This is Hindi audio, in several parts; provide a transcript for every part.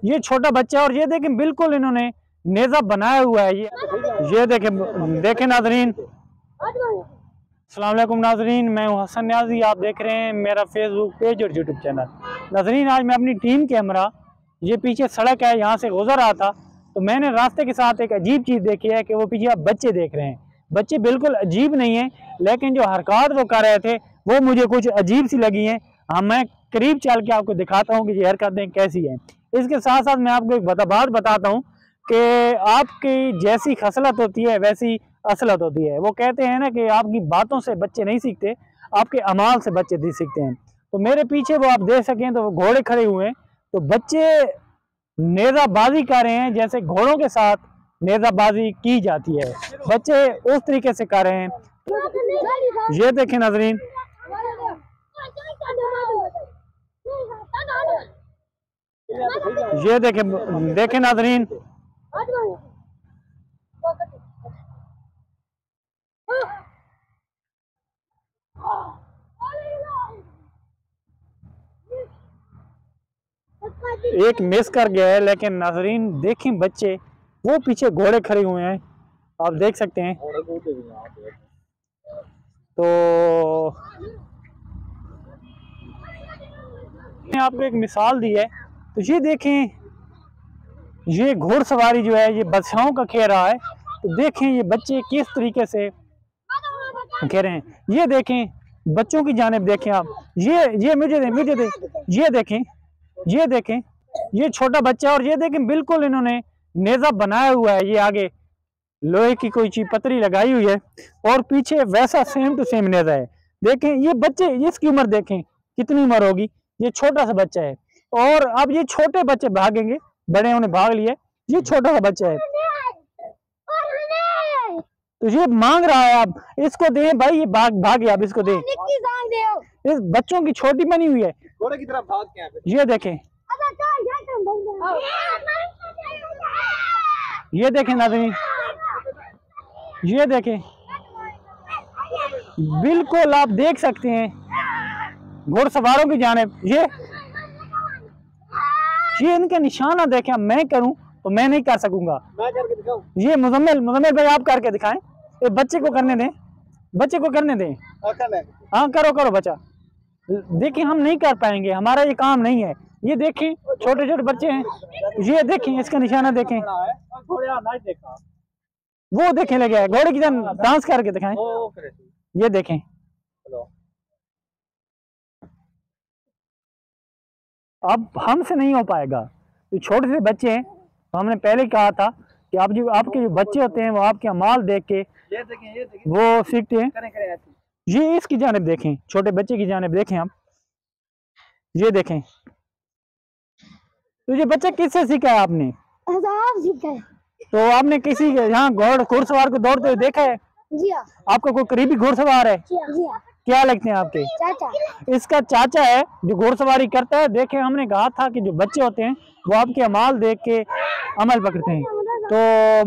ये छोटा बच्चा, और ये देखें बिल्कुल इन्होंने नेज़ा बनाया हुआ है। ये देखें नाजरीन। अस्सलाम वालेकुम नाजरीन, मैं हूं हसन न्याजी, आप देख रहे हैं मेरा फेसबुक पेज और यूट्यूब चैनल। नाजरीन, आज मैं अपनी टीम के हमरा, ये पीछे सड़क है, यहाँ से गुजर रहा था तो मैंने रास्ते के साथ एक अजीब चीज़ देखी है कि वो पीछे आप बच्चे देख रहे हैं। बच्चे बिल्कुल अजीब नहीं है, लेकिन जो हरकत वो कर रहे थे वो मुझे कुछ अजीब सी लगी हैं। हाँ, मैं करीब चल के आपको दिखाता हूँ कि ये हरकतें कैसी हैं। इसके साथ साथ मैं आपको एक बात बताता हूँ कि आपकी जैसी खसलत होती है वैसी असलत होती है। वो कहते हैं ना कि आपकी बातों से बच्चे नहीं सीखते, आपके अमाल से बच्चे सीखते हैं। तो मेरे पीछे वो आप देख सकें तो वो घोड़े खड़े हुए हैं, तो बच्चे नेज़ाबाजी कर रहे हैं जैसे घोड़ों के साथ नेज़ाबाजी की जाती है। बच्चे उस तरीके से कर रहे हैं। ये देखें नाजरीन, ये देखें नाजरीन, एक मिस कर गया है, लेकिन नाजरीन देखें बच्चे वो पीछे घोड़े खड़े हुए हैं, आप देख सकते हैं। तो मैंने आपको एक मिसाल दी है, तो ये देखें, ये घोड़सवारी जो है ये बादशाहों का खेल रहा है। तो देखें ये बच्चे किस तरीके से खेल रहे हैं। ये देखें बच्चों की जानिब देखें आप, ये मुझे दे, ये देखें ये छोटा बच्चा, और ये देखें बिल्कुल इन्होंने नेज़ा बनाया हुआ है। ये आगे लोहे की कोई चीज पतरी लगाई हुई है और पीछे वैसा सेम टू सेम नेज़ा है। देखें ये बच्चे, इसकी उम्र देखें कितनी उम्र होगी, ये छोटा सा बच्चा है। और अब ये छोटे बच्चे भागेंगे, बड़े उन्हें भाग लिए, ये छोटा सा बच्चा है। तो ये मांग रहा है, आप इसको दें भाई, ये भागे, आप इसको दें। इस बच्चों की छोटी बनी हुई है, घोड़े की तरफ भाग के हैं। ये देखें, ये देखें नाज़रीन, ये देखें बिल्कुल आप देख सकते हैं घोड़सवारों की जानिब। ये इनके निशाना देखें। मैं करूं तो मैं नहीं कर सकूंगा, मैं करके दिखाऊं। ये मुजम्मिल भाई आप करके दिखाएं, ये बच्चे को करने दें, बच्चे को करने दें। हाँ करो बच्चा। देखिए हम नहीं कर पाएंगे, हमारा ये काम नहीं है। ये देखें छोटे छोटे बच्चे हैं, ये देखें इसका निशाना देखें। वो देखें लगे है घोड़े की तरह डांस करके दिखाएं। ये देखें, अब हमसे नहीं हो पाएगा, तो छोटे से बच्चे हैं। तो हमने पहले कहा था कि आपके जो बच्चे होते हैं वो आपके अमाल देख के वो सीखते हैं। ये इसकी जानिब देखें, छोटे बच्चे की जानिब देखें आप, ये देखें। तो ये बच्चा किससे सीखा है आपने? सीखा है। तो आपने किसी यहाँ घोड़सवार को दौड़ते हुए देखा है? जी हाँ। आपका कोई करीबी घोड़सवार है? जी हाँ। क्या लगते हैं आपके? चाचा। इसका चाचा है जो घोड़सवारी करता है। देखे हमने कहा था कि जो बच्चे होते हैं वो आपके अमाल देख के अमल पकड़ते हैं। तो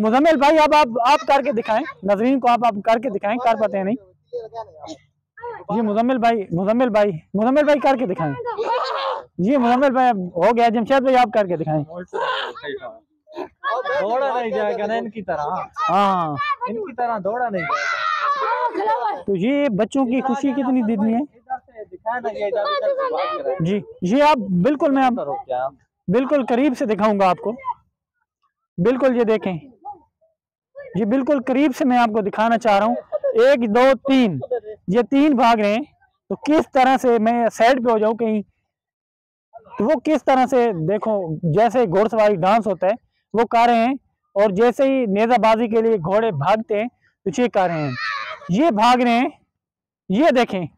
मुजम्मिल भाई अब आप करके दिखाएं, नजरीन को आप करके दिखाएं, कर पाते हैं नहीं? ये मुजम्मिल भाई करके दिखाएं। ये मुजम्मिल भाई हो गया। जमशेद भाई आप करके दिखाएं। दौड़ा नहीं जाएगा ना इनकी तरह। हाँ इनकी तरह दौड़ा नहीं जाएगा। तो ये बच्चों की खुशी कितनी दिखनी है जी। ये आप बिल्कुल, मैं बिल्कुल करीब से दिखाऊंगा आपको। बिल्कुल ये देखें, ये बिल्कुल करीब से मैं आपको दिखाना चाह रहा हूँ। 1 2 3, ये 3 भाग रहे हैं। तो किस तरह से मैं साइड पे हो जाऊं कहीं, तो वो किस तरह से देखो जैसे घोड़सवारी डांस होता है वो कर रहे हैं। और जैसे ही नेज़ाबाजी के लिए घोड़े भागते हैं तो ये कर रहे हैं, ये भाग रहे हैं। ये देखें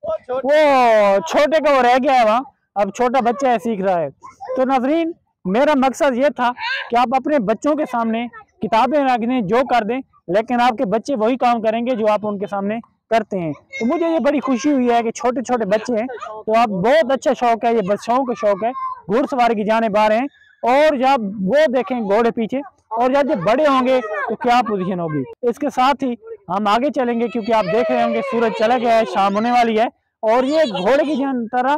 वो छोटे का वो रह गया है वहाँ, अब छोटा बच्चा है सीख रहा है। तो नाज़रीन मेरा मकसद ये था कि आप अपने बच्चों के सामने किताबें रख दें, जो कर दें, लेकिन आपके बच्चे वही काम करेंगे जो आप उनके सामने करते हैं। तो मुझे ये बड़ी खुशी हुई है कि छोटे छोटे बच्चे हैं। तो आप बहुत अच्छा शौक है, ये बच्चों का शौक है, घुड़सवारी की जानिब आ रहे हैं। और जब वो देखें घोड़े पीछे, और जब बड़े होंगे तो क्या पोजीशन होगी। इसके साथ ही हम आगे चलेंगे क्योंकि आप देख रहे होंगे सूरज चला गया है, शाम होने वाली है। और ये घोड़े की तरह